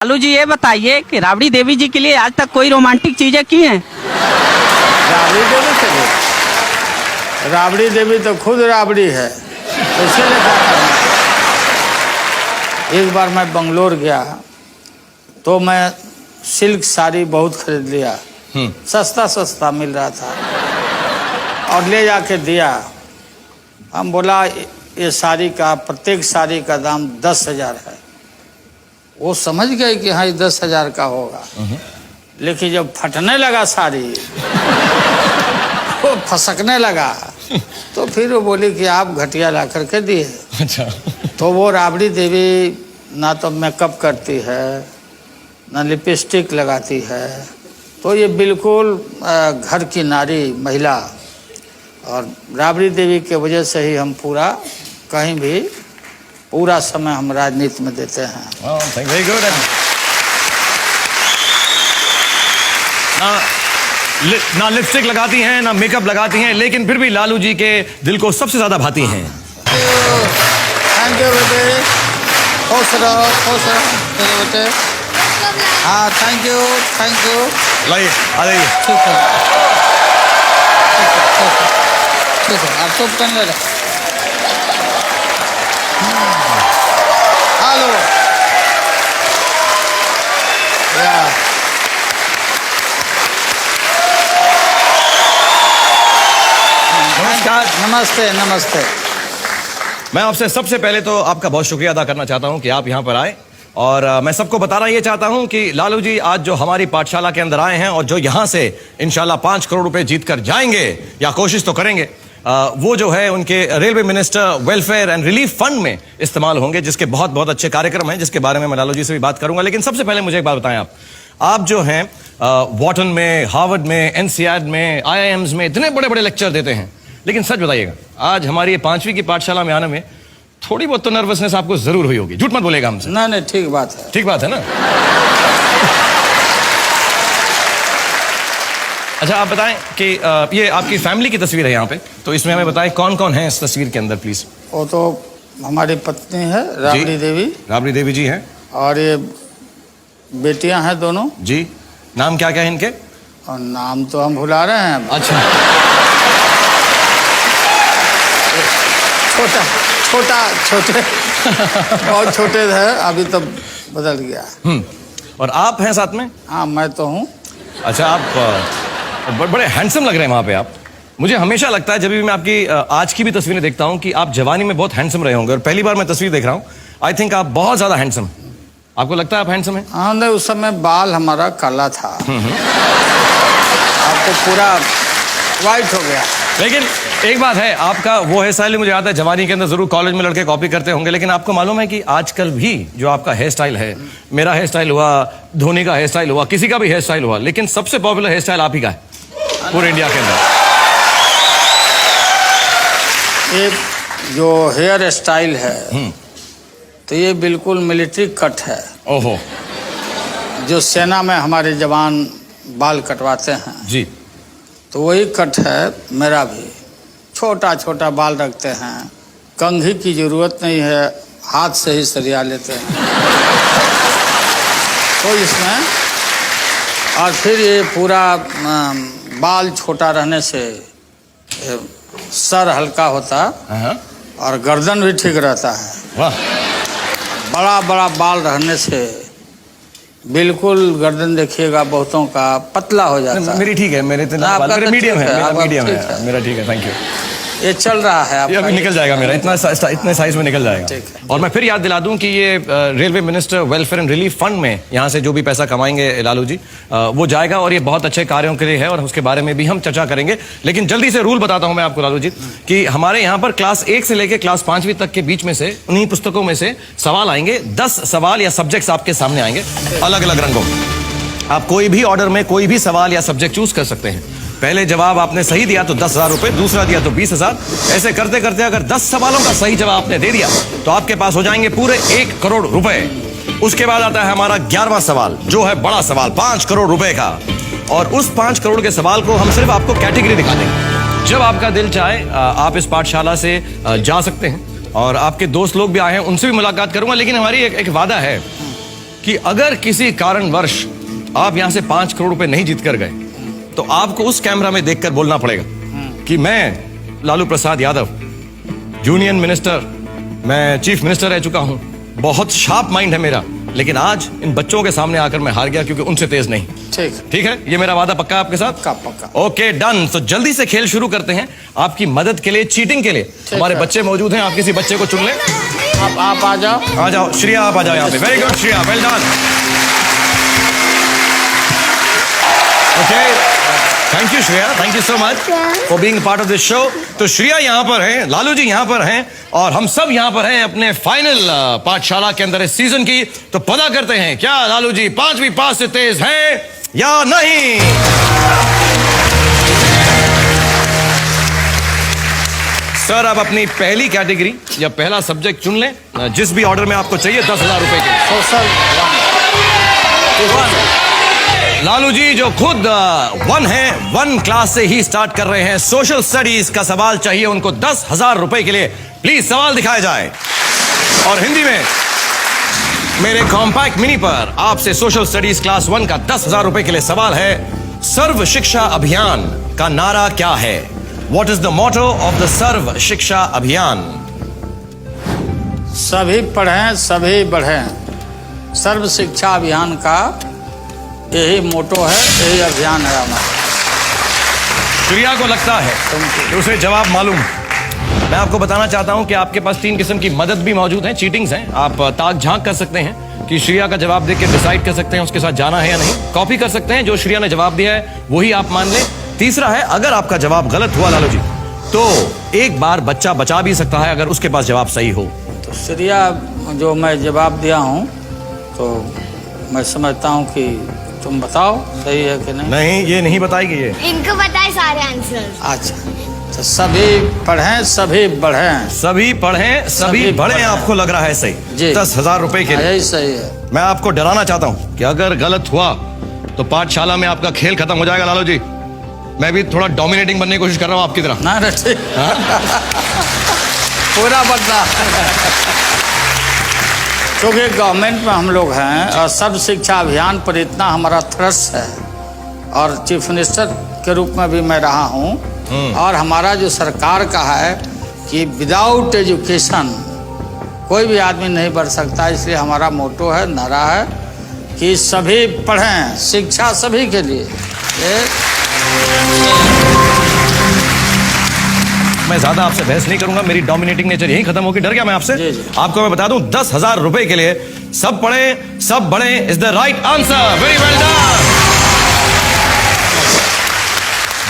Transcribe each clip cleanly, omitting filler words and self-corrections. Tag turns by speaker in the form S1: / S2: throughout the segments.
S1: लालू जी ये बताइए कि राबड़ी देवी जी के लिए आज तक कोई रोमांटिक चीजें की हैं?
S2: राबड़ी देवी के लिए? राबड़ी देवी तो खुद राबड़ी है, तो इसके लिए क्या करना? एक बार मैं बंगलोर गया तो मैं सिल्क साड़ी बहुत खरीद लिया, सस्ता सस्ता मिल रहा था, और ले जाके दिया। हम बोला ये साड़ी का, प्रत्येक साड़ी का दाम 10,000 है। वो समझ गए कि हाँ ये 10,000 का होगा, लेकिन जब फटने लगा साड़ी वो फसकने लगा, तो फिर वो बोली कि आप घटिया ला करके दिए।
S3: अच्छा।
S2: तो वो राबड़ी देवी ना तो मेकअप करती है, ना लिपस्टिक लगाती है, तो ये बिल्कुल घर की नारी महिला। और राबड़ी देवी के वजह से ही हम पूरा कहीं भी पूरा समय हम राजनीति में देते हैं।
S3: Very good. ना लिपस्टिक लगाती हैं, ना मेकअप लगाती हैं, लेकिन फिर भी लालू जी के दिल को सबसे ज्यादा भाती हैं।
S2: थैंक यू बेटे, खुश रहो मेरे बेटे। हाँ थैंक यू
S3: लाइए, आ जाइए।
S2: ठीक है आप चुप करने लगे। हेलो नमस्ते नमस्ते।
S3: मैं आपसे सबसे पहले तो आपका बहुत शुक्रिया अदा करना चाहता हूं कि आप यहां पर आए, और मैं सबको बताना ये चाहता हूं कि लालू जी आज जो हमारी पाठशाला के अंदर आए हैं और जो यहां से इंशाल्लाह 5 करोड़ रुपए जीत कर जाएंगे, या कोशिश तो करेंगे, वो जो है उनके railway minister welfare and relief fund में इस्तेमाल होंगे, जिसके बहुत बहुत अच्छे कार्यक्रम हैं, जिसके बारे में मैं लालू जी से भी बात करूंगा। लेकिन सबसे पहले मुझे एक बात बताएं, आप जो हैं वॉटन में, हार्वर्ड में, एनसीईआरटी में, IIMs में इतने बड़े बड़े लेक्चर देते हैं, लेकिन सच बताइएगा आज हमारी 5वीं की पाठशाला में आने में थोड़ी बहुत तो नर्वसनेस आपको जरूर हुई होगी, झूठ मत बोलेगा हमसे।
S2: नहीं ठीक बात है,
S3: ठीक बात है ना। अच्छा आप बताएं कि ये आपकी फैमिली की तस्वीर है यहाँ पे, तो इसमें हमें बताएं कौन कौन है इस तस्वीर के अंदर प्लीज।
S2: वो तो हमारी पत्नी है राबड़ी देवी।
S3: राबड़ी देवी जी हैं,
S2: और ये बेटियां हैं दोनों
S3: जी। नाम क्या क्या है इनके?
S2: और नाम तो हम भुला रहे हैं।
S3: अच्छा।
S2: छोटे बहुत छोटे थे, अभी तो बदल गया।
S3: और आप हैं साथ में?
S2: हाँ मैं तो हूँ।
S3: अच्छा आप बड़े हैंडसम लग रहे हैं वहां पे आप। मुझे हमेशा लगता है जब भी मैं आपकी आज की भी तस्वीरें देखता हूं कि आप जवानी में बहुत हैंडसम रहे होंगे, और पहली बार मैं तस्वीर देख रहा हूं, आई थिंक आप बहुत ज्यादा हैंडसम। आपको लगता है आप हैंडसम हैं?
S2: हाँ नहीं, उस समय बाल हमारा काला था, आपको पूरा वाइट हो गया।
S3: लेकिन एक बात है, आपका वो हेयर स्टाइल मुझे याद है जवानी के अंदर जरूर कॉलेज में लड़के कॉपी करते होंगे, लेकिन आपको मालूम है कि आजकल भी जो आपका हेयर स्टाइल है, मेरा हेयर स्टाइल हुआ, धोनी का हेयर स्टाइल हुआ, किसी का भी हेयर स्टाइल हुआ, लेकिन सबसे पॉपुलर हेयर स्टाइल आप ही का है पूरे इंडिया के अंदर।
S2: ये जो हेयर स्टाइल है तो ये बिल्कुल मिलिट्री कट है।
S3: ओहो।
S2: जो सेना में हमारे जवान बाल कटवाते हैं
S3: जी,
S2: तो वही कट है मेरा भी। छोटा छोटा बाल रखते हैं, कंघी की जरूरत नहीं है, हाथ से ही सरिया लेते हैं तो इसमें। और फिर ये पूरा बाल छोटा रहने से सर हल्का होता और गर्दन भी ठीक रहता है।
S3: वाह।
S2: बड़ा बड़ा बाल रहने से बिल्कुल गर्दन देखिएगा बहुतों का पतला हो जाता है।
S3: मेरी ठीक है, मेरे मीडियम है, मेरा मीडियम है, मेरा ठीक है, थैंक यू।
S2: ये चल रहा है
S3: ये अभी निकल जाएगा मेरा, इतने साइज में निकल जाएगा। और मैं फिर याद दिला दूं कि ये railway minister welfare and relief fund में यहाँ से जो भी पैसा कमाएंगे लालू जी, वो जाएगा, और ये बहुत अच्छे कार्यों के लिए है, और उसके बारे में भी हम चर्चा करेंगे। लेकिन जल्दी से रूल बताता हूं मैं आपको लालू जी, कि हमारे यहाँ पर क्लास 1 से लेकर क्लास 5वीं तक के बीच में से उन्हीं पुस्तकों में से सवाल आएंगे। 10 सवाल या सब्जेक्ट्स आपके सामने आएंगे अलग अलग रंगों में। आप कोई भी ऑर्डर में कोई भी सवाल या सब्जेक्ट चूज कर सकते हैं। पहले जवाब आपने सही दिया तो 10,000 रुपए, दूसरा दिया तो 20,000। ऐसे करते करते अगर 10 सवालों का सही जवाब आपने दे दिया तो आपके पास हो जाएंगे पूरे 1 करोड़ रुपए। उसके बाद आता है हमारा 11वां सवाल, जो है बड़ा सवाल 5 करोड़ रुपए का। और उस 5 करोड़ के सवाल को हम सिर्फ आपको कैटेगरी दिखा देंगे। जब आपका दिल चाहे आप इस पाठशाला से जा सकते हैं, और आपके दोस्त लोग भी आए हैं, उनसे भी मुलाकात करूंगा। लेकिन हमारी एक वादा है कि अगर किसी कारणवश आप यहां से 5 करोड़ रुपए नहीं जीत कर गए तो आपको उस कैमरा में देखकर बोलना पड़ेगा कि मैं लालू प्रसाद यादव, यूनियन मिनिस्टर, मैं चीफ मिनिस्टर रह चुका हूं, बहुत शार्प माइंड है मेरा, लेकिन आज इन बच्चों के सामने आकर मैं हार गया क्योंकि उनसे तेज नहीं। ठीक है, ये मेरा वादा पक्का आपके साथ?
S2: पक्का।
S3: Okay, done. तो जल्दी से खेल शुरू करते हैं। आपकी मदद के लिए, चीटिंग के लिए हमारे बच्चे मौजूद हैं। आप किसी बच्चे को चुन लें।
S2: आप आ जाओ।
S3: आ जाओ श्रेया, आप आ जाओ यहाँ पे। Very good Shreya, well done. Okay, thank you Shreya, thank you so much for being part of this show. तो श्रेया यहाँ पर हैं, लालू जी यहाँ पर हैं और हम सब यहाँ पर हैं अपने फाइनल पाठशाला के अंदर इस सीजन की। तो पता करते हैं क्या लालू जी 5वीं पास से तेज हैं या नहीं। सर, आप अपनी पहली कैटेगरी या पहला सब्जेक्ट चुन लें, जिस भी ऑर्डर में आपको चाहिए। 10,000 रुपए के
S2: सोशल
S3: लालू जी जो खुद 1 है, 1 क्लास से ही स्टार्ट कर रहे हैं। सोशल स्टडीज का सवाल चाहिए उनको 10,000 रुपए के लिए। प्लीज सवाल दिखाया जाए। और हिंदी में मेरे कॉम्पैक्ट मिनी पर आपसे सोशल स्टडीज क्लास 1 का 10,000 रुपए के लिए सवाल है, सर्व शिक्षा अभियान का नारा क्या है? What is the motto of the सर्व शिक्षा अभियान?
S2: सभी पढ़ें, सभी बढ़ें। सर्व शिक्षा अभियान का यही मोटो है, यही अभियान है हमारा।
S3: श्रेया को लगता है कि उसे जवाब मालूम। मैं आपको बताना चाहता हूं कि आपके पास 3 किस्म की मदद भी मौजूद है, चीटिंग्स हैं। आप ताक झांक कर सकते हैं कि श्रेया का जवाब देख के डिसाइड कर सकते हैं उसके साथ जाना है या नहीं। कॉपी कर सकते हैं, जो श्रेया ने जवाब दिया है वही आप मान लें। तीसरा है, अगर आपका जवाब गलत हुआ लालू जी तो एक बार बच्चा बचा भी सकता है अगर उसके पास जवाब सही हो।
S2: तो श्रेया जो मैं जवाब दिया हूँ तो मैं समझता हूँ कि तुम बताओ सही है कि नहीं।
S3: नहीं, ये नहीं बताएगी ये।
S4: इनको बताए सारे आंसर।
S2: अच्छा, तो सभी पढ़ें, सभी बढ़ें।
S3: सभी पढ़ें, सभी बढ़ें, आपको लग रहा है सही?
S2: जी।
S3: 10,000 रुपए के लिए
S2: यही सही है।
S3: मैं आपको डराना चाहता हूं कि अगर गलत हुआ तो पाठशाला में आपका खेल खत्म हो जाएगा लालू जी। मैं भी थोड़ा डोमिनेटिंग बनने की कोशिश कर रहा हूं आपकी तरह।
S2: ना ठीक, पूरा बदला। क्योंकि गवर्नमेंट में हम लोग हैं और सर्व शिक्षा अभियान पर इतना हमारा थ्रस्ट है और चीफ मिनिस्टर के रूप में भी मैं रहा हूँ और हमारा जो सरकार का है कि विदाउट एजुकेशन कोई भी आदमी नहीं बढ़ सकता। इसलिए हमारा मोटो है, नारा है कि सभी पढ़ें, शिक्षा सभी के लिए।
S3: मैं ज्यादा आपसे बहस नहीं करूंगा, मेरी डोमिनेटिंग नेचर यही खत्म होगी। डर गया मैं आपसे?
S2: जी।
S3: आपको मैं बता दूं 10,000 रुपए के लिए सब पढ़े सब बढ़े is the right answer. Very well done.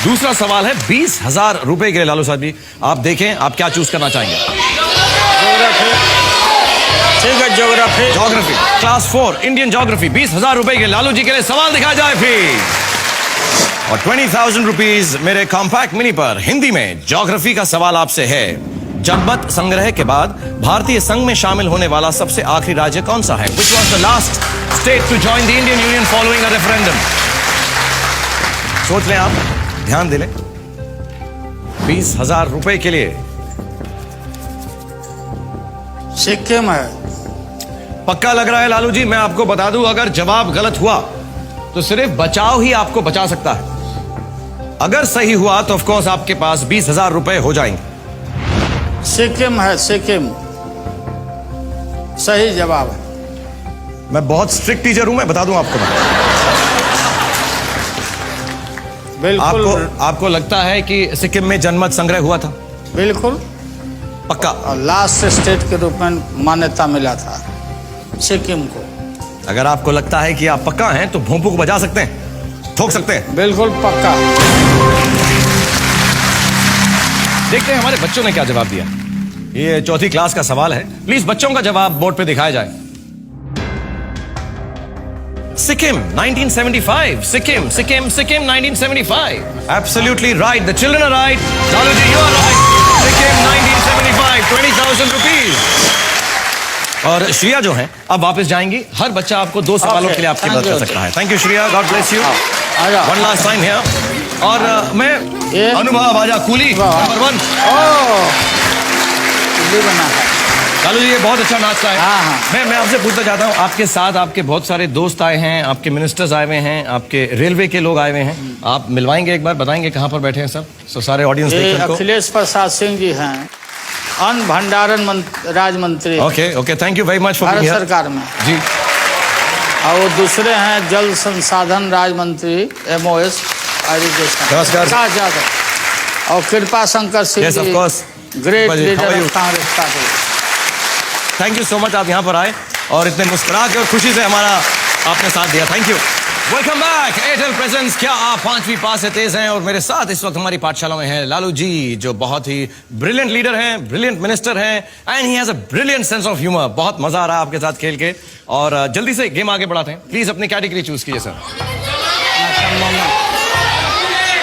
S3: दूसरा सवाल है 20,000 रुपए के लिए लालू साहब जी। आप देखें आप क्या चूज करना चाहेंगे।
S2: ठीक है,
S3: ज्योग्राफी क्लास 4 इंडियन ज्योग्राफी। 20,000 रुपए के लालू जी के लिए सवाल दिखाया जाए फिर। और 20,000 रुपीज मेरे कॉम्पैक्ट मिनी पर हिंदी में ज्योग्राफी का सवाल आपसे है, जनमत संग्रह के बाद भारतीय संघ में शामिल होने वाला सबसे आखिरी राज्य कौन सा है? Which was the last state to join the Indian Union following a referendum? सोच लें आप, ध्यान दे लें। 20,000 रुपए के लिए
S2: सिक्किम है।
S3: पक्का लग रहा है लालू जी? मैं आपको बता दूं अगर जवाब गलत हुआ तो सिर्फ बचाव ही आपको बचा सकता है। अगर सही हुआ तो ऑफ कोर्स आपके पास 20,000 रुपए हो जाएंगे।
S2: सिक्किम है, सिक्किम सही जवाब है।
S3: मैं बहुत स्ट्रिक्ट टीचर हूं, मैं बता दूं आपको।
S2: बिल्कुल।
S3: आपको लगता है कि सिक्किम में जनमत संग्रह हुआ था?
S2: बिल्कुल
S3: पक्का।
S2: और लास्ट स्टेट के रूप में मान्यता मिला था सिक्किम को।
S3: अगर आपको लगता है कि आप पक्का हैं तो भोंपू को बजा सकते हैं, ठोक सकते हैं।
S2: बिल्कुल पक्का।
S3: देखते हैं हमारे बच्चों ने क्या जवाब दिया। ये 4th क्लास का सवाल है, प्लीज बच्चों का जवाब बोर्ड पे दिखाया जाए। Sikkim 1975। Sikkim 1975। Absolutely right. The children are right. Lalu ji, you are right. Sikkim 1975. 20,000 rupees. और श्रेया जो है अब वापस जाएंगी। हर बच्चा आपको 2 सवालों के लिए आपकी मदद कर सकता है। Thank you Shreya, God bless you. One last time here. और मैं अनुभव आजा कूली नंबर 1
S2: बना है।
S3: लालू जी ये बहुत अच्छा नाश्ता है।
S2: हाँ, हाँ।
S3: मैं आपसे पूछना चाहता हूँ, आपके साथ आपके बहुत सारे दोस्त आए हैं, आपके मिनिस्टर्स आए हुए हैं, आपके रेलवे के लोग आए हुए हैं, आप मिलवाएंगे एक बार, बताएंगे कहाँ पर बैठे हैं सब, सो सारे ऑडियंस
S2: ये
S3: देखें उनको।
S2: अखिलेश प्रसाद सिंह जी हैं, अन्न भंडारण राज्य मंत्री
S3: okay thank you very much for
S2: Bharat सरकार में।
S3: जी।
S2: और वो दूसरे हैं जल संसाधन राज्य मंत्री MOS एजुकेशन
S3: नमस्कार।
S2: विकास यादव। और कृपा शंकर सिंह
S3: Yes, of
S2: जी,
S3: course.
S2: Great
S3: Kripa ji, how
S2: leader
S3: are you?
S2: Of Congress party.
S3: Thank you so much, आप यहाँ पर आए और इतने मुस्कुरा के और खुशी से हमारा आपने साथ दिया, thank you. Welcome back Airtel presence. क्या आप 5वीं पास से तेज हैं? और मेरे साथ इस वक्त हमारी पाठशाला में हैं लालू जी, जो बहुत ही ब्रिलियंट लीडर हैं, ब्रिलियंट मिनिस्टर हैं, and he has a brilliant sense of humour. बहुत मजा आ रहा है आपके साथ खेल के, और जल्दी से गेम आगे बढ़ाते हैं। प्लीज अपनी कैटेगरी चूज कीजिए सर।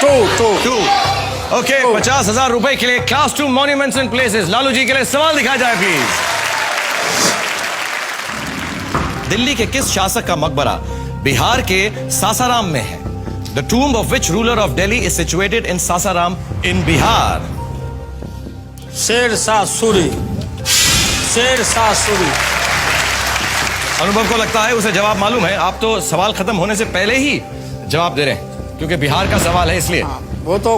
S3: टू ओके, 50,000 रुपए के लिए class 2 monuments and places. Lalu ji के लिए सवाल दिखाया जाए प्लीज। दिल्ली के किस शासक का मकबरा बिहार के सासाराम में है? The tomb of which ruler of Delhi is situated in Sasaram in Bihar?
S2: Sher Shah Suri. शेर शाह सूरी।
S3: अनुभव को लगता है उसे जवाब मालूम है। आप तो सवाल खत्म होने से पहले ही जवाब दे रहे हैं, क्योंकि बिहार का सवाल है इसलिए।
S2: वो तो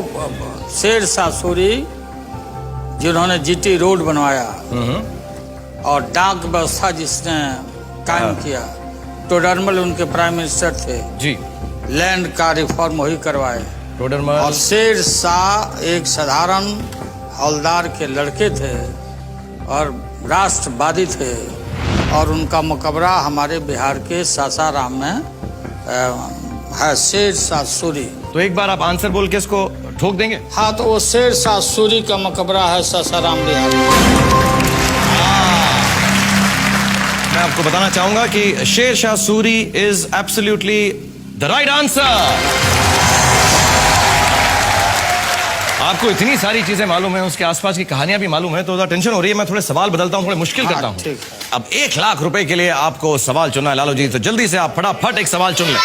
S2: शेर शाह सूरी जिन्होंने GT रोड बनवाया और डाक व्यवस्था जिसने कायम किया, टोडरमल उनके प्राइम मिनिस्टर थे
S3: जी।
S2: लैंड का रिफॉर्म वही करवाए।
S3: टोडरमल।
S2: और शेर शाह एक साधारण हवलदार के लड़के थे और राष्ट्रवादी थे, और उनका मकबरा हमारे बिहार के सासाराम में है, शेर शाह सूरी।
S3: तो एक बार आप आंसर बोल के इसको ठोक देंगे?
S2: हाँ, तो वो शेर शाह सूरी का मकबरा है सासाराम बिहार में।
S3: मैं आपको बताना चाहूंगा कि शेर Shah Suri is absolutely the right answer. आपको इतनी सारी चीजें मालूम है, उसके आसपास की कहानियां भी मालूम है, तो ज्यादा टेंशन हो रही है। मैं थोड़े सवाल बदलता हूं, थोड़े मुश्किल करता हूं।
S2: ठीक है।
S3: अब 1 लाख रुपए के लिए आपको सवाल चुनना है लालू जी, तो जल्दी से आप फटाफट एक सवाल चुन लें।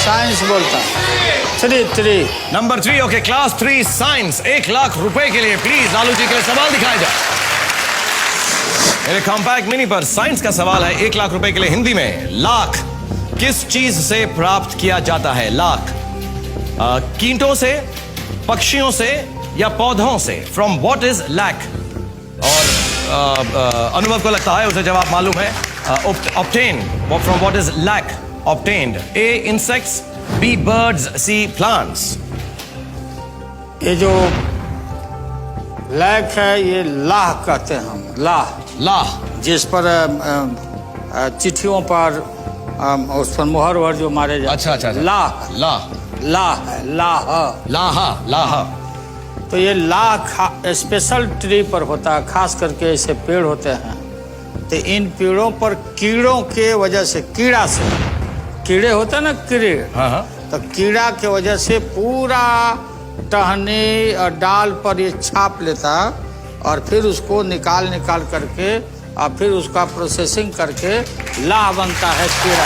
S2: साइंस बोलता 3
S3: number 3 okay, class 3 science. 1 lakh रुपए के लिए प्लीज लालू जी के लिए सवाल दिखाया जाए। मेरे कॉम्पैक्ट मिनी पर साइंस का सवाल है 1 लाख रुपए के लिए। हिंदी में लाख किस चीज से प्राप्त किया जाता है? लाख कीटों से, पक्षियों से या पौधों से? From what is lac? और अनुभव को लगता है उसे जवाब मालूम है। Obtain from what is lac? Obtained. A insects, B birds, C plants।
S2: ये जो लैक है, ये लाह कहते हैं हम।
S3: लाह।
S2: जिस पर चिट्ठियों पर उस पर मोहर जो मारे जाते
S3: अच्छा।
S2: लाह है। लाह। तो ये लाह स्पेशल ट्री पर होता है, खास करके ऐसे पेड़ होते हैं, तो इन पेड़ों पर कीड़ों के वजह से, कीड़े होते हैं ना, कीड़े, तो कीड़ा के वजह से पूरा टहनी और डाल पर ये छाप लेता, और फिर उसको निकाल करके और फिर उसका प्रोसेसिंग करके लाह बनता है कीड़ा।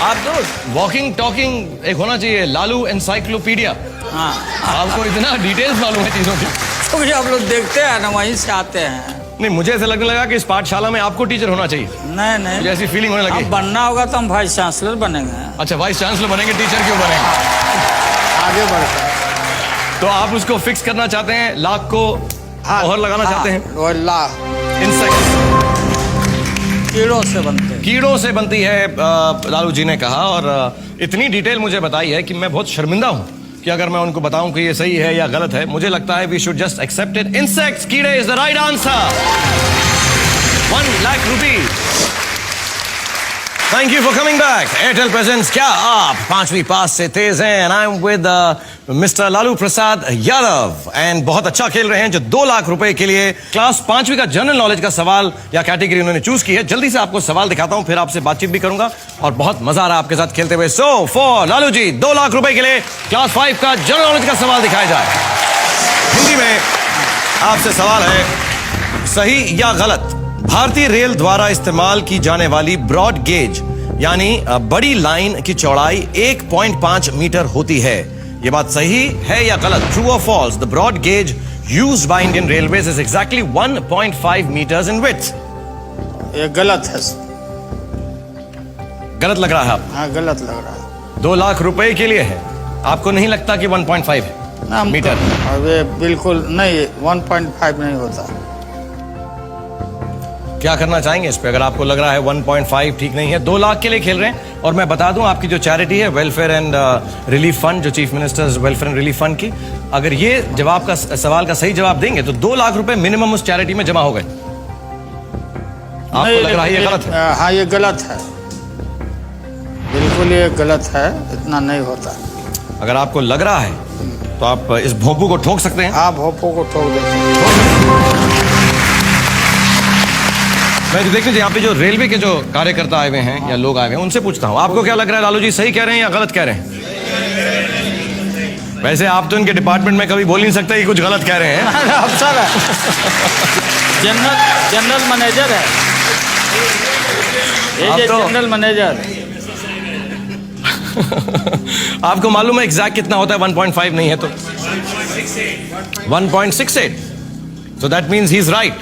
S3: आप तो वॉकिंग टॉकिंग एक होना चाहिए, लालू एनसाइक्लोपीडिया।
S2: हाँ,
S3: आपको इतना डिटेल्स मालूम है चीजों की।
S2: क्योंकि आप लोग देखते हैं ना, वहीं से आते हैं।
S3: नहीं, मुझे ऐसा लगने लगा कि इस पाठशाला में आपको टीचर होना चाहिए।
S2: नहीं,
S3: मुझे ऐसी फीलिंग होने लगी।
S2: अब बनना होगा तो हम वाइस चांसलर बनेंगे।
S3: अच्छा, वाइस चांसलर बनेंगे, टीचर क्यों बनेंगे?
S2: आगे बढ़कर
S3: तो आप उसको फिक्स करना चाहते हैं, लाख को मोहर लगाना चाहते हैं।
S2: और लाह
S3: इंसेक्ट्स,
S2: कीड़ों से
S3: बनती है, लालू जी ने कहा। और इतनी डिटेल मुझे बताई है कि मैं बहुत शर्मिंदा हूं कि अगर मैं उनको बताऊं कि ये सही है या गलत है। मुझे लगता है we should just accept it. Insects, कीड़े is the right answer. 1 lakh rupees. Thank you for coming back. Airtel presents क्या आप 5वीं पास से तेज हैं? And I am with mister Lalu Prasad Yadav, and बहुत अच्छा खेल रहे हैं, जो 2 लाख रुपए के लिए क्लास 5वीं का जनरल नॉलेज का सवाल या कैटेगरी उन्होंने चूज की है। जल्दी से आपको सवाल दिखाता हूं, फिर आपसे बातचीत भी करूंगा, और बहुत मजा आ रहा है आपके साथ खेलते हुए। सो फॉर लालू जी, 2 लाख रुपए के लिए क्लास 5 का जनरल नॉलेज का सवाल दिखाया जाए। हिंदी में आपसे सवाल है, सही या गलत? भारतीय रेल द्वारा इस्तेमाल की जाने वाली ब्रॉड गेज यानी बड़ी लाइन की चौड़ाई 1.5 मीटर होती है। ये बात सही है या गलत? ट्रू और false? The broad gauge used by Indian Railways is exactly 1.5 meters in width.
S2: ये गलत है।
S3: गलत लग रहा है आपको?
S2: हाँ, गलत लग रहा है।
S3: 2 लाख रुपए के लिए है, आपको नहीं लगता कि 1.5 है
S2: ना
S3: मीटर?
S2: अब ये बिल्कुल नहीं, 1.5 नहीं होता।
S3: क्या करना चाहेंगे इस पे? अगर आपको लग रहा है 1.5 ठीक नहीं है, 2 लाख के लिए खेल रहे हैं। और मैं बता दूं, आपकी जो चैरिटी है वेलफेयर एंड रिलीफ फंड, जो chief ministers welfare and relief fund की, अगर ये जवाब का सवाल का सही जवाब देंगे तो 2 लाख रुपए मिनिमम उस चैरिटी में जमा हो गए। आपको लग रहा है ये गलत है?
S2: हाँ, ये गलत है, बिल्कुल ये गलत है, इतना नहीं होता।
S3: अगर आपको लग रहा है तो आप इस भोंपू को ठोक सकते हैं।
S2: आप भोपो को ठोक देते हैं।
S3: मैं तो देखते यहाँ पे जो रेलवे के जो कार्यकर्ता आए हुए हैं या लोग आए हुए हैं, उनसे पूछता हूँ, आपको क्या लग रहा है लालू जी, सही कह रहे हैं या गलत कह रहे हैं? वैसे आप तो इनके डिपार्टमेंट में कभी बोल नहीं सकते कि कुछ गलत कह रहे हैं।
S2: अफसर है, जनरल मैनेजर है, ये
S3: तो
S2: जनरल मैनेजर।
S3: आपको मालूम है एग्जैक्ट कितना होता है? 1.5 नहीं है तो 1.68। So that means he is right.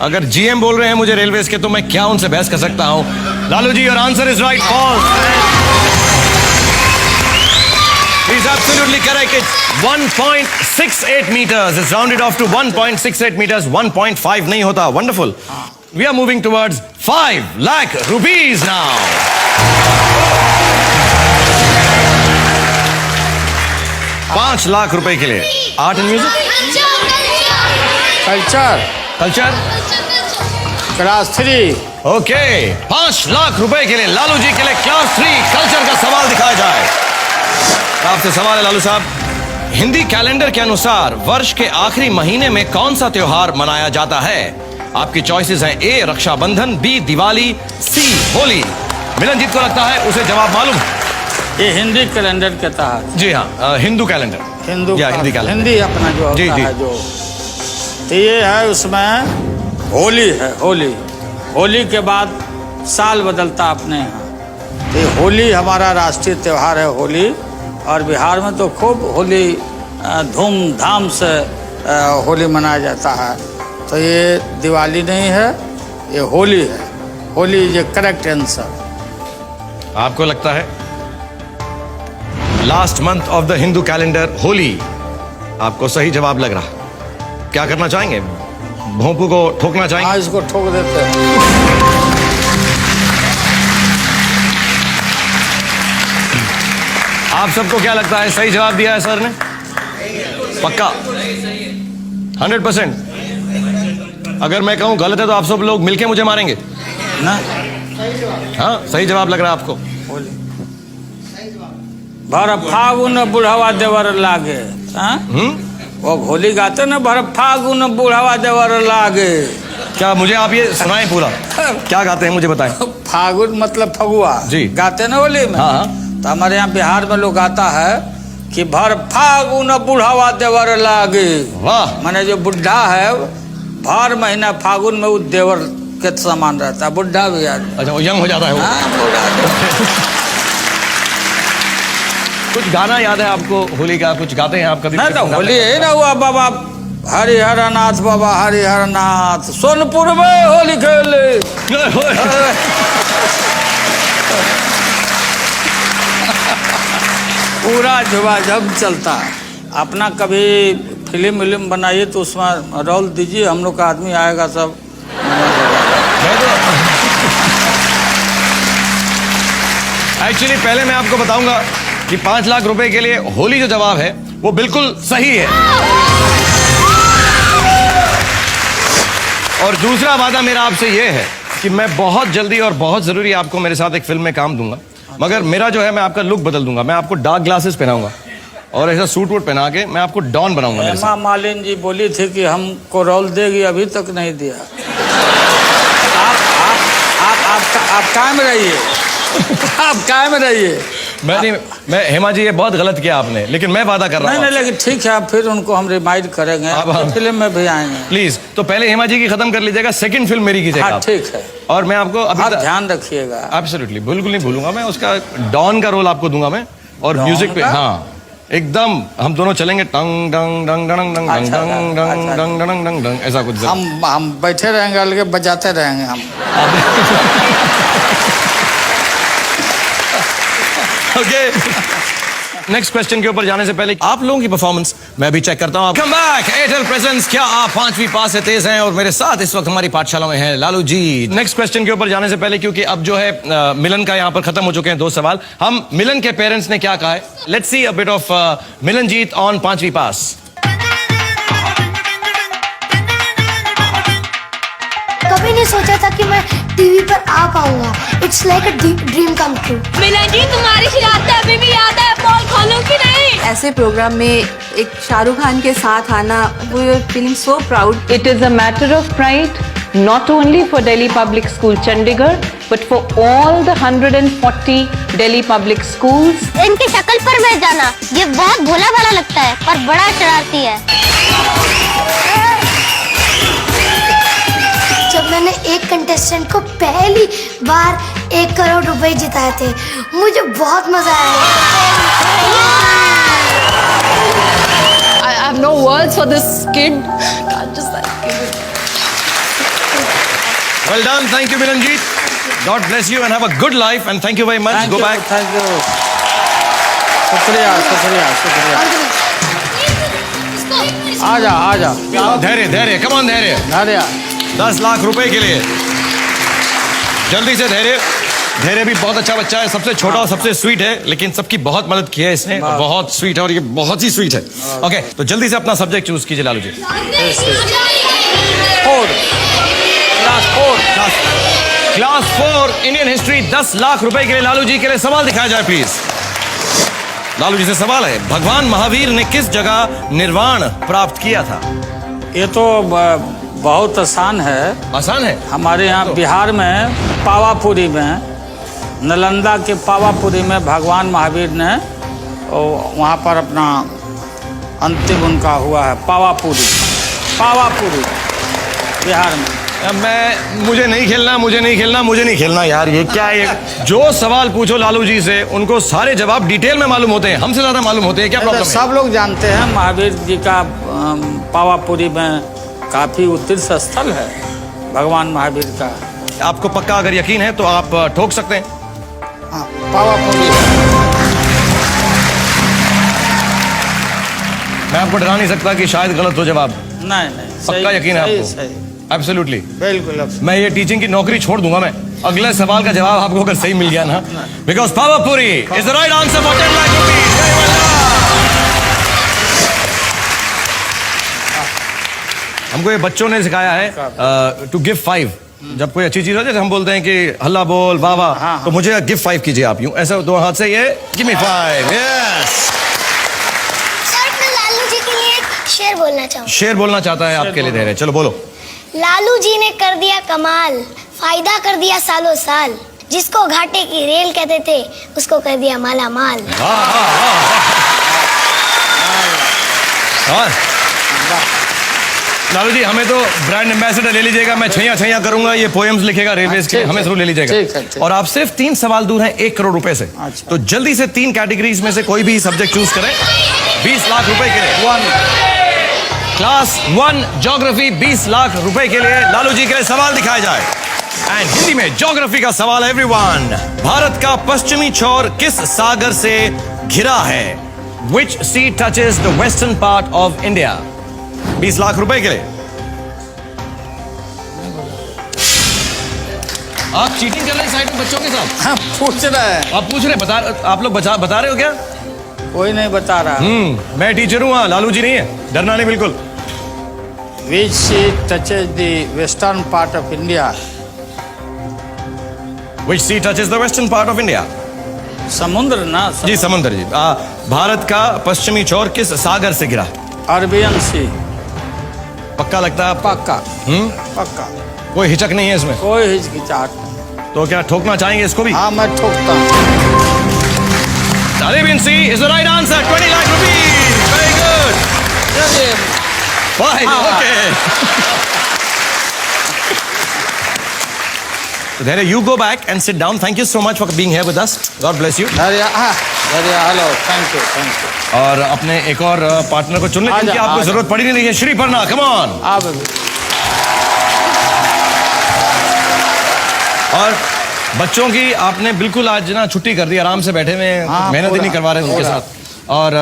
S3: अगर जीएम बोल रहे हैं मुझे रेलवेज के, तो मैं क्या उनसे बहस कर सकता हूं? Lalu ji, your answer is right. False? Is absolutely correct. It's 1.68 meters. It's rounded off to 1.68 meters. 1.5 नहीं होता। Wonderful. We are moving towards 5 lakh rupees now. 5 lakh रुपए के लिए art and music,
S2: culture, class 3।
S3: Okay, 5 lakh रुपए के लिए लालू जी के लिए क्लास 3 कल्चर का सवाल दिखाया जाए। आपसे सवाल है लालू साहब, हिंदी कैलेंडर के अनुसार वर्ष के आखिरी महीने में कौन सा त्योहार मनाया जाता है? आपकी चॉइसेस हैं, ए रक्षाबंधन, बी दिवाली, सी होली। मिलनजीत को लगता है उसे जवाब मालूम है।
S2: ये हिंदी कैलेंडर के तहत।
S3: जी हाँ, हिंदू कैलेंडर,
S2: हिंदी
S3: कैलेंडर,
S2: हिंदी अपना जो होता है जो, तो ये है, उसमें होली है। होली के बाद साल बदलता अपने यहाँ। तो ये होली हमारा राष्ट्रीय त्यौहार है, होली। और बिहार में तो खूब होली धूमधाम से होली मनाया जाता है। तो ये दिवाली नहीं है, ये होली है। होली ये करेक्ट आंसर।
S3: आपको लगता है last month of the Hindu calendar Holi आपको सही जवाब लग रहा? क्या करना चाहेंगे? भोंपू को ठोकना चाहेंगे?
S2: हाँ, इसको ठोक देते हैं।
S3: आप सबको क्या लगता है सही जवाब दिया है सर ने? पक्का 100%? अगर मैं कहूं गलत है तो आप सब लोग मिलके मुझे मारेंगे
S2: ना?
S3: हाँ, सही जवाब लग रहा है आपको?
S2: भर फागुन बुढ़ावा देवर लागे। हाँ? वो होली गाते ना, भर फागुन बुढ़ावा देवर लागे।
S3: क्या मुझे आप ये सुनाएं पूरा? क्या गाते हैं मुझे बताएं।
S2: फागुन मतलब फगुआ
S3: जी,
S2: गाते ना होली में।
S3: हाँ।
S2: तो हमारे यहाँ बिहार में लोग गाता है कि भर फागुन बुढ़ावा देवर लागे।
S3: वाह।
S2: माने जो बुढ़ा है, भर महीना फागुन में वो देवर के समान रहता है, बुढ़ा भी आदमी।
S3: अच्छा, वो यंग हो जाता है वो।
S2: हाँ, बुढ़ा।
S3: कुछ गाना याद है आपको होली का? कुछ गाते हैं आप कभी?
S2: नहीं तो होली है ना, हुआ बाबा हरिहर नाथ, बाबा हरिहर नाथ सोनपुर में होली खेले। पूरा झुमाझम चलता है अपना। कभी फिल्म बनाइए तो उसमें रोल दीजिए, हम लोग का आदमी आएगा सब।
S3: एक्चुअली पहले मैं आपको बताऊंगा कि 5 लाख रुपए के लिए होली जो जवाब है वो बिल्कुल सही है। और दूसरा वादा मेरा आपसे ये है कि मैं बहुत जल्दी और बहुत जरूरी आपको मेरे साथ एक फिल्म में काम दूंगा, मगर मेरा जो है मैं आपका लुक बदल दूंगा। मैं आपको डार्क ग्लासेस पहनाऊंगा और ऐसा सूट वूट पहना के मैं आपको डॉन बनाऊंगा।
S2: हेमा मालिनी जी बोली थी कि हमको रोल देगी, अभी तक नहीं दिया। आप कायम रहिए, आप कायम रहिए।
S3: मैं हेमा जी, ये बहुत गलत किया आपने, लेकिन मैं वादा कर रहा हूँ।
S2: नहीं, लेकिन ठीक है, फिर उनको हम रिमाइंड करेंगे, आप फिल्म में भी आएंगे।
S3: प्लीज, तो पहले हेमा जी की खत्म कर लीजिएगा, सेकंड फिल्म मेरी कीजिएगा।
S2: हाँ, ठीक है।
S3: और मैं आपको
S2: आप ध्यान रखिएगा।
S3: एब्सोल्युटली, बिल्कुल नहीं भूलूंगा मैं। उसका डॉन का रोल आपको दूंगा मैं, और म्यूजिक पे। हाँ, एकदम हम दोनों चलेंगे टंग डंग डंग डंग डंग डंग
S2: अच्छा,
S3: डंग डंग
S2: अच्छा।
S3: डंग डंग डंग डंग ऐसा कुछ
S2: हम बैठे रहेंगे अलगे बजाते रहेंगे हम।
S3: ओके नेक्स्ट क्वेश्चन के ऊपर जाने से पहले आप लोगों की परफॉर्मेंस मैं भी चेक करता हूं। कम बैक एयरटेल प्रेजेंस, क्या आप 5वीं पास से तेज हैं? और मेरे साथ इस वक्त हमारी पाठशाला में है लालू जी। नेक्स्ट क्वेश्चन के ऊपर जाने से पहले, क्योंकि अब जो है मिलन का यहाँ पर खत्म हो चुके हैं 2 सवाल, हम मिलन के पेरेंट्स ने क्या कहा है, let's see a bit of Milanjeet on 5वीं पास।
S5: कभी नहीं सोचा था कि मैं टीवी पर आ पाऊंगा। It's like a dream come true.
S4: Milan ji तुम्हारी शरारतें अभी भी याद है, पोल खोलो कि नहीं?
S6: ऐसे प्रोग्राम में एक शाहरुख खान के साथ आना, we are feeling so proud.
S7: It is a matter of pride, not only for Delhi Public School Chandigarh, but for all the 140 Delhi public schools.
S4: इनकी शक्ल पर मत जाना, ये बहुत भोला भाला लगता है पर बड़ा शरारती है।
S5: जब मैंने एक कंटेस्टेंट को पहली बार 1 करोड़ रुपए जिताए थे, मुझे बहुत मजा आया।
S6: I have no words for this kid. Can't just like give it.
S3: Well done, thank you Milanjeet. God bless you and have a good life and thank you very much. Go back.
S2: Thank you, शुक्रिया शुक्रिया शुक्रिया। आ जा
S3: धैर्य धैर्य, come on धैर्य।
S2: धैर्य।
S3: 10 लाख रुपए के लिए जल्दी से धैर्य। धैर्य भी बहुत अच्छा बच्चा है, सबसे छोटा और सबसे स्वीट है, लेकिन सबकी बहुत मदद की है इसने, बहुत स्वीट है और ये बहुत ही स्वीट है। ओके तो जल्दी से अपना सब्जेक्ट चूज कीजिए Lalu ji. Class 4 Indian history, 10 lakh रुपए के लिए लालू जी के लिए सवाल दिखाया जाए प्लीज। लालू जी से सवाल है, भगवान महावीर ने किस जगह निर्वाण प्राप्त किया था?
S2: ये तो बहुत आसान है।
S3: आसान है।
S2: हमारे यहाँ बिहार में पावापुरी में, नालंदा के पावापुरी में भगवान महावीर ने वहाँ पर अपना अंतिम उनका हुआ है। पावापुरी बिहार में।
S3: मुझे नहीं खेलना यार, ये क्या है? जो सवाल पूछो लालू जी से उनको सारे जवाब डिटेल में मालूम होते हैं, हमसे ज्यादा मालूम होते हैं। क्या प्रॉब्लम है?
S2: सब लोग जानते हैं महावीर जी का पावापुरी में काफी तीर्थ स्थल है भगवान महावीर का।
S3: आपको पक्का अगर यकीन है तो आप ठोक सकते हैं।
S2: हाँ, पावापुरी।
S3: मैं आपको डरा नहीं सकता कि शायद गलत हो जवाब।
S2: नहीं
S3: पक्का यकीन है आपको?
S2: सही।
S3: एब्सोल्युटली।
S2: बिल्कुल।
S3: मैं ये टीचिंग की नौकरी छोड़ दूंगा मैं, अगले सवाल का जवाब आपको अगर सही मिल गया ना, because Pawapuri is the right answer for 10 lakh rupees. हमको ये बच्चों ने सिखाया है टू गिव 5। जब कोई अच्छी चीज हो, जैसे हम बोलते हैं कि हल्ला बोल वाह, तो मुझे गिव 5 कीजिए आप, यूं ऐसा 2 हाथ से ये गिव मी 5। यस।
S5: सर मैं लालू जी के लिए एक शेर बोलना चाहूँगा।
S3: शेर बोलना चाहता है आपके लिए, धैर्य। चलो बोलो।
S5: लालू जी ने कर दिया कमाल, फायदा कर दिया सालों साल। जिसको घाटे की रेल कहते थे, उसको कर दिया माला माल।
S3: लालू जी हमें तो ब्रांड एम्बेसडर ले लीजिएगा, मैं छैया करूंगा, ये पोएम्स लिखेगा रेलवे के, हमें जरूर ले लीजिएगा। और आप सिर्फ 3 सवाल दूर हैं 1 करोड़ रुपए से।
S2: अच्छा।
S3: तो जल्दी से 3 कैटेगरीज में से कोई भी सब्जेक्ट चूज करें 20 लाख रुपए के लिए। क्लास 1 ज्योग्राफी 20 लाख रुपए के लिए लालू जी के लिए सवाल दिखाया जाए। एंड हिंदी में ज्योग्राफी का सवाल है एवरीवन। भारत का पश्चिमी छोर किस सागर से घिरा है? Which sea touches the western part of India? 20 lakh रुपए के लिए। आप चीटिंग कर रहे हैं साइड में बच्चों के साथ?
S2: हाँ, पूछ रहे हैं।
S3: आप पूछ रहे हैं, आप लोग बता रहे हो क्या?
S2: कोई नहीं बता रहा।
S3: मैं टीचर हूँ, लालू जी नहीं है, डरना नहीं बिल्कुल।
S2: Which sea touches the western part of India?
S3: Which sea touches the western part of India?
S2: समुद्र ना?
S3: जी समुद्र जी। भारत का पश्चिमी छोर किस सागर से घिरा?
S2: अरबियन सी।
S3: पक्का लगता है?
S2: पक्का। पक्का।
S3: कोई हिचक नहीं है इसमें?
S2: कोई हिचकिचाहट नहीं।
S3: तो क्या ठोकना चाहेंगे इसको भी?
S2: हाँ मैं ठोकता हूँ।
S3: Arabian Sea is the right answer. 20 lakh rupees. Very good. Fine. Okay. So there you go back and sit down. Thank you so much for being here with us. God bless you.
S2: हाँ hello, thank you.
S3: और अपने एक और partner को चुन लें क्योंकि आपको जरूरत पड़ी नहीं है। Sriparna, come on.
S2: आप
S3: और बच्चों की आपने बिल्कुल आज ना छुट्टी कर दी, आराम से बैठे हुए, मेहनत ही नहीं करवा रहे उनके साथ। और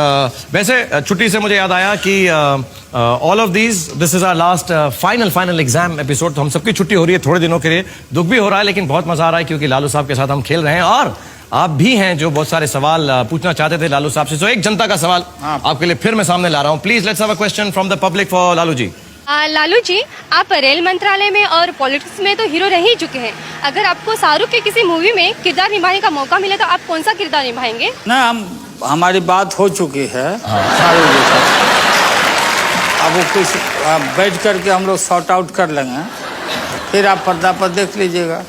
S3: वैसे छुट्टी से मुझे याद आया कि all of this is our last final exam episode. तो हम सबकी छुट्टी हो रही है थोड़े दिनों के लिए। दुख भी हो रहा है लेकिन बहुत मजा आ रहा है क्योंकि लालू साहब के साथ हम खेल रहे हैं और आप भी हैं जो बहुत सारे सवाल पूछना चाहते थे लालू साहब से। तो एक जनता का सवाल आपके लिए फिर मैं सामने ला रहा हूँ। Please let's have a question from the public for Lalu ji.
S8: Lalu ji, आप रेल मंत्रालय में और पॉलिटिक्स में तो हीरो रह ही चुके हैं। अगर आपको शाहरुख के किसी मूवी में किरदार निभाने का मौका मिले तो आप कौन सा किरदार निभाएंगे?
S2: ना, हमारी बात हो चुकी है शाहरुख जी से। अब वो कुछ बैठ करके हम लोग सॉर्ट आउट कर लेंगे, फिर आप पर्दा पर देख लीजिएगा।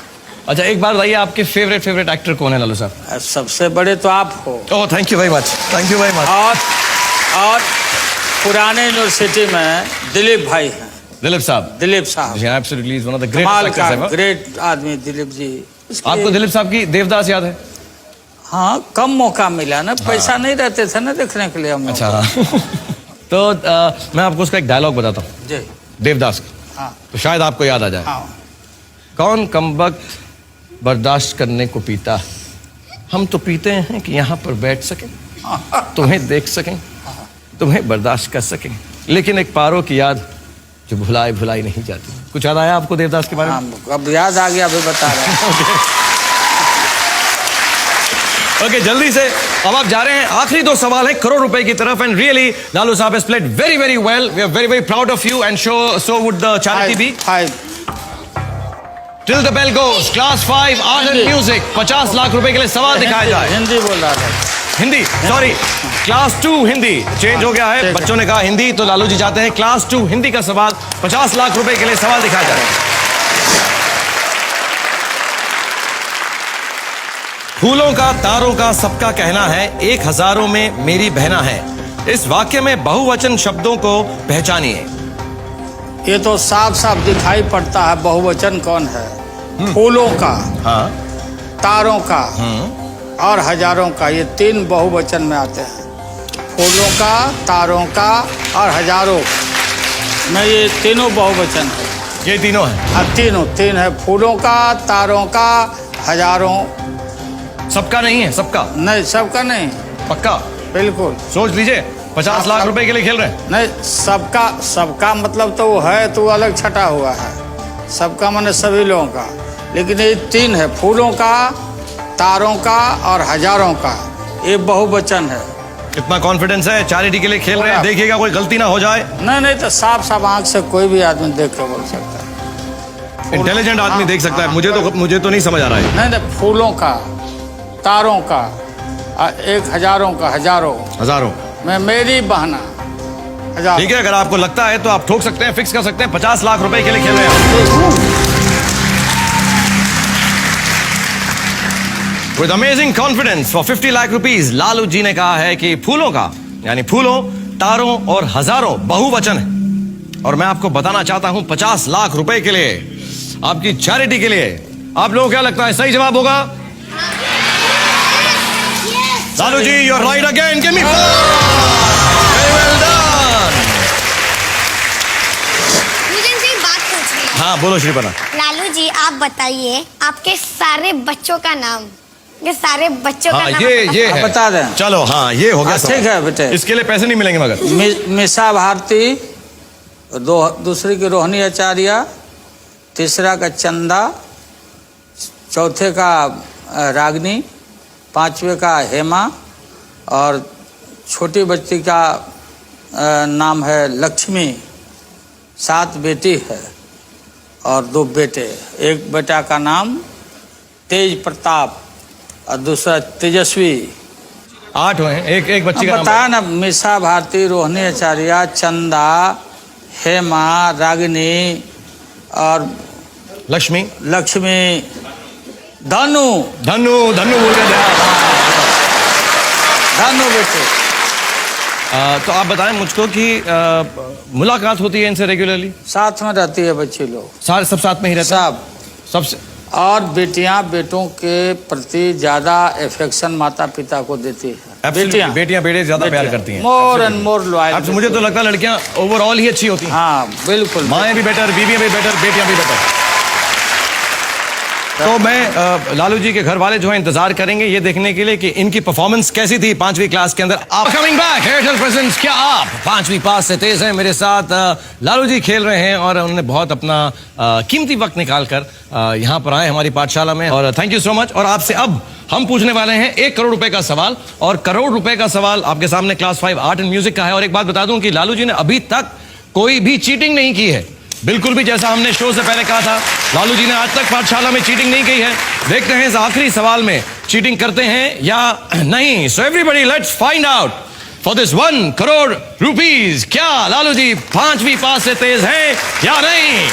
S3: अच्छा, एक बार बताइए आपके फेवरेट एक्टर कौन है लालू साहब?
S2: सबसे बड़े तो आप हो।
S3: Oh, thank you very much, thank you very much.
S2: और पुराने यूनिवर्सिटी में दिलीप भाई हैं।
S3: दिलीप साहब
S2: ji,
S3: absolutely is one of the
S2: कमाल का
S3: ग्रेट
S2: ग्रेट आदमी दिलीप जी।
S3: आपको दिलीप साहब की देवदास याद है?
S2: हाँ, कम मौका मिला ना, पैसा नहीं रहते थे ना देखने के लिए हम लोग।
S3: अच्छा तो मैं आपको उसका एक डायलॉग बताता हूँ
S2: जी,
S3: देवदास का।
S2: हाँ।
S3: तो शायद आपको याद आ जाए।
S2: हाँ।
S3: कौन कमबख्त बर्दाश्त करने को पीता, हम तो पीते हैं कि यहाँ पर बैठ सकें, तुम्हें देख सकें, तुम्हें बर्दाश्त कर सकें, लेकिन एक पारो की याद जो भुलाई नहीं जाती। कुछ याद आया आपको देवदास के बारे में?
S2: अब याद आ गया, अभी बता रहे हैं।
S3: ओके, जल्दी से अब आप जा रहे हैं। आखिरी 2 सवाल है करोड़ रुपए की तरफ। And really Lalu sahab has played very well. We are very proud of you and so would the charity be.
S2: 5
S3: till the bell goes, class 5 art and music, 50 lakh रुपए के लिए सवाल दिखाया जाए।
S2: हिंदी बोल रहा था।
S3: Hindi, sorry, class 2 Hindi change हो गया है। बच्चों ने कहा हिंदी, तो लालू जी चाहते हैं क्लास 2 हिंदी का सवाल, 50 लाख रुपए के लिए सवाल दिखाया जाए। फूलों का तारों का सबका कहना है, एक हजारों में मेरी बहना है। इस वाक्य में बहुवचन शब्दों को पहचानिए।
S2: ये तो साफ साफ दिखाई पड़ता है बहुवचन कौन है। फूलों का,
S3: हाँ,
S2: तारों का और हजारों का, ये 3 बहुवचन में आते हैं। फूलों का, तारों का और हजारों में, ये तीनों बहुवचन है।
S3: ये तीनों है?
S2: हाँ, तीन है। फूलों का, तारों का, हजारों।
S3: सबका नहीं है? सबका
S2: नहीं, सबका नहीं।
S3: पक्का?
S2: बिल्कुल
S3: सोच लीजिए, 50 लाख रुपए के लिए खेल रहे हैं।
S2: नहीं, सबका मतलब तो वो है, तो वो अलग छटा हुआ है। सबका माने सभी लोगों का, लेकिन ये 3 है। फूलों का, तारों का और हजारों का, ये बहुवचन है।
S3: कितना कॉन्फिडेंस है, चैरिटी के लिए खेल रहे हैं। देखिएगा कोई गलती ना हो जाए।
S2: नहीं, तो साफ साफ आंख से कोई भी आदमी देख के बोल सकता है।
S3: इंटेलिजेंट आदमी देख सकता है। मुझे तो नहीं समझ आ रहा है।
S2: नहीं, फूलों का, तारों का और एक हजारों का, हजारों में मेरी बहना।
S3: ठीक है, अगर आपको लगता है तो आप ठोक सकते हैं, फिक्स कर सकते हैं। 50 लाख रुपए के लिए खेल रहे हैं। With amazing confidence for 50 lakh rupees, Lalu ji ने कहा है कि फूलों का यानी फूलों, तारों और हजारों बहुवचन है। और मैं आपको बताना चाहता हूं 50 लाख रुपए के लिए, आपकी चैरिटी के लिए। आप लोगों को क्या लगता है सही जवाब होगा? Lalu ji, you are right again. Give me 4। Very well done.
S5: मुझे इनसे एक बात पूछनी है।
S3: हाँ, बोलो श्री पर्णा।
S5: लालू जी, आप बताइए आपके सारे बच्चों का नाम। ये सारे बच्चों
S3: हाँ,
S5: का नाम
S3: ये है।
S2: बता दें।
S3: चलो, हाँ, ये हो गया।
S2: ठीक है बेटे,
S3: इसके लिए पैसे नहीं मिलेंगे मगर।
S2: मिसा भारती, दूसरी की रोहिणी आचार्य, तीसरा का चंदा, चौथे का रागनी, 5वें का हेमा और छोटी बच्ची का नाम है लक्ष्मी। 7 बेटी है और 2 बेटे। एक बेटा का नाम तेज प्रताप और दूसरा तेजस्वी।
S3: 8 हुए हैं। एक बच्ची का नाम
S2: बताया ना, मिसा भारती, रोहिणी आचार्य, चंदा, हेमा, रागिनी और
S3: लक्ष्मी,
S2: धनु
S3: बोल रहे थे।
S2: धनु बेटे।
S3: तो आप बताएं मुझको कि मुलाकात होती है इनसे रेगुलरली?
S2: साथ में रहती है बच्चे लोग,
S3: सारे सब साथ में ही रहते हैं? सबसे।
S2: और बेटियां बेटों के प्रति ज्यादा अफेक्शन माता पिता को देती है। बेटियां
S3: बेटियां बेटे ज्यादा प्यार करती हैं
S2: मोर एंड मोर लॉयल।
S3: अब मुझे तो लगता है लड़कियां ओवरऑल ही अच्छी होती हैं।
S2: हाँ बिल्कुल,
S3: माएँ भी बेटर, बीवियां भी बेटर, बेटियां भी बेटर। तो मैं लालू जी के घर वाले जो है इंतजार करेंगे ये देखने के लिए कि इनकी परफॉर्मेंस कैसी थी 5वीं क्लास के अंदर। आप कमिंग बैक एयरटेल प्रेजेंट्स, क्या आप 5वीं पास से तेज हैं? मेरे साथ लालू जी खेल रहे हैं और उन्होंने बहुत अपना कीमती वक्त निकाल कर यहाँ पर आए हमारी पाठशाला में, और थैंक यू सो मच। और आपसे अब हम पूछने वाले हैं 1 करोड़ रुपए का सवाल, और करोड़ रुपए का सवाल आपके सामने क्लास 5 आर्ट एंड म्यूजिक का है। और एक बात बता दूं कि लालू जी ने अभी तक कोई भी चीटिंग नहीं की है, बिल्कुल भी, जैसा हमने शो से पहले कहा था। लालू जी ने आज तक पाठशाला में चीटिंग नहीं की है। देखते हैं इस आखिरी सवाल में चीटिंग करते हैं या नहीं। So everybody let's find out for this 1 crore rupees. क्या लालू जी 5वीं पास से तेज हैं या नहीं?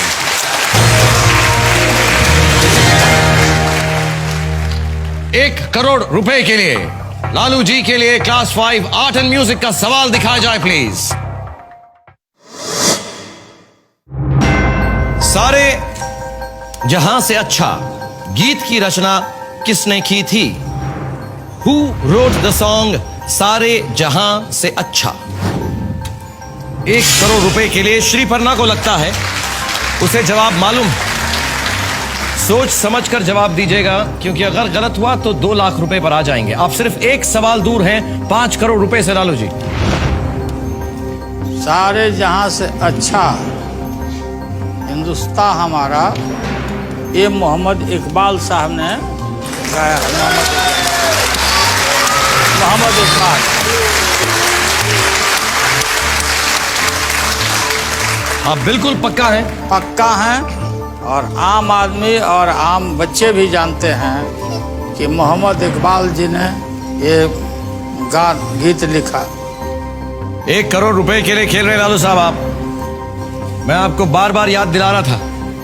S3: 1 करोड़ रुपए के लिए लालू जी के लिए क्लास 5 आर्ट एंड म्यूजिक का सवाल दिखाया जाए प्लीज। सारे जहां से अच्छा गीत की रचना किसने की थी? Who wrote the song सारे जहां से अच्छा? 1 करोड़ रुपए के लिए श्रीपर्णा को लगता है उसे जवाब मालूम। सोच समझकर जवाब दीजिएगा, क्योंकि अगर गलत हुआ तो 2 लाख रुपए पर आ जाएंगे। आप सिर्फ 1 सवाल दूर हैं 5 करोड़ रुपए से लालू जी।
S2: सारे जहां से अच्छा हिंदुस्तान हमारा, ये मोहम्मद इकबाल साहब ने गाया है। मोहम्मद इकबाल।
S3: आप बिल्कुल पक्का है?
S2: पक्का है, और आम आदमी और आम बच्चे भी जानते हैं कि मोहम्मद इकबाल जी ने ये गीत लिखा।
S3: 1 करोड़ रुपए के लिए खेल रहे लालू साहब आप। मैं आपको बार बार याद दिला रहा था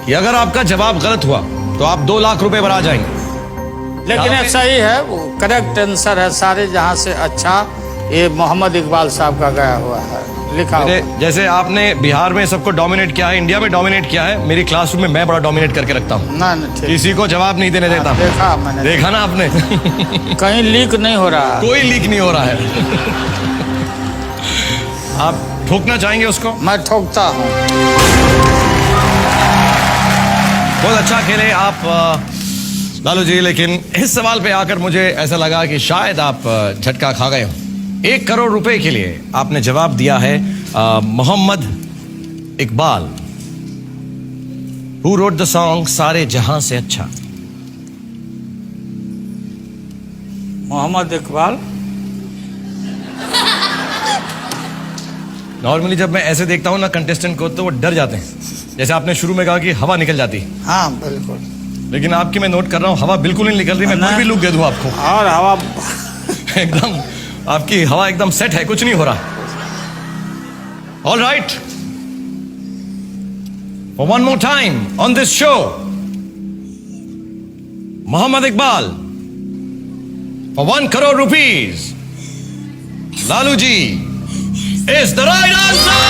S3: कि अगर आपका जवाब गलत हुआ तो आप 2 लाख रुपए पर आ जाएंगे।
S2: लेकिन ये सही है, वो करेक्ट आंसर है। सारे जहां से अच्छा ये मोहम्मद इकबाल साहब का गाया हुआ है, लिखा हुआ।
S3: जैसे आपने बिहार में सबको डोमिनेट किया है, इंडिया में डोमिनेट किया है, मेरी क्लासरूम में मैं बड़ा डोमिनेट करके रखता हूँ। किसी को जवाब नहीं देने देता।
S2: देखा मैंने,
S3: देखा ना आपने?
S2: कहीं लीक नहीं हो रहा,
S3: कोई लीक नहीं हो रहा है। आप ठोकना चाहेंगे उसको?
S2: मैं ठोकता हूँ।
S3: बहुत अच्छा खेले आप लालू जी, लेकिन इस सवाल पे आकर मुझे ऐसा लगा कि शायद आप झटका खा गए हो। 1 करोड़ रुपए के लिए आपने जवाब दिया है Mohammad Iqbal. Who wrote the song सारे जहां से अच्छा?
S2: मोहम्मद इकबाल।
S3: नॉर्मली जब मैं ऐसे देखता हूँ ना कंटेस्टेंट को, तो वो डर जाते हैं। जैसे आपने शुरू में कहा कि हवा निकल जाती है।
S2: हाँ बिल्कुल।
S3: लेकिन आपकी मैं नोट कर रहा हूँ हवा बिल्कुल नहीं निकल रही। मैं कोई भी लुक दे दूँ आपको,
S2: और हवा
S3: एकदम आपकी हवा एकदम सेट है, कुछ नहीं हो रहा। All right, for one more time on this show, Mohammad Iqbal for 1 crore rupees, Lalu ji is the right answer!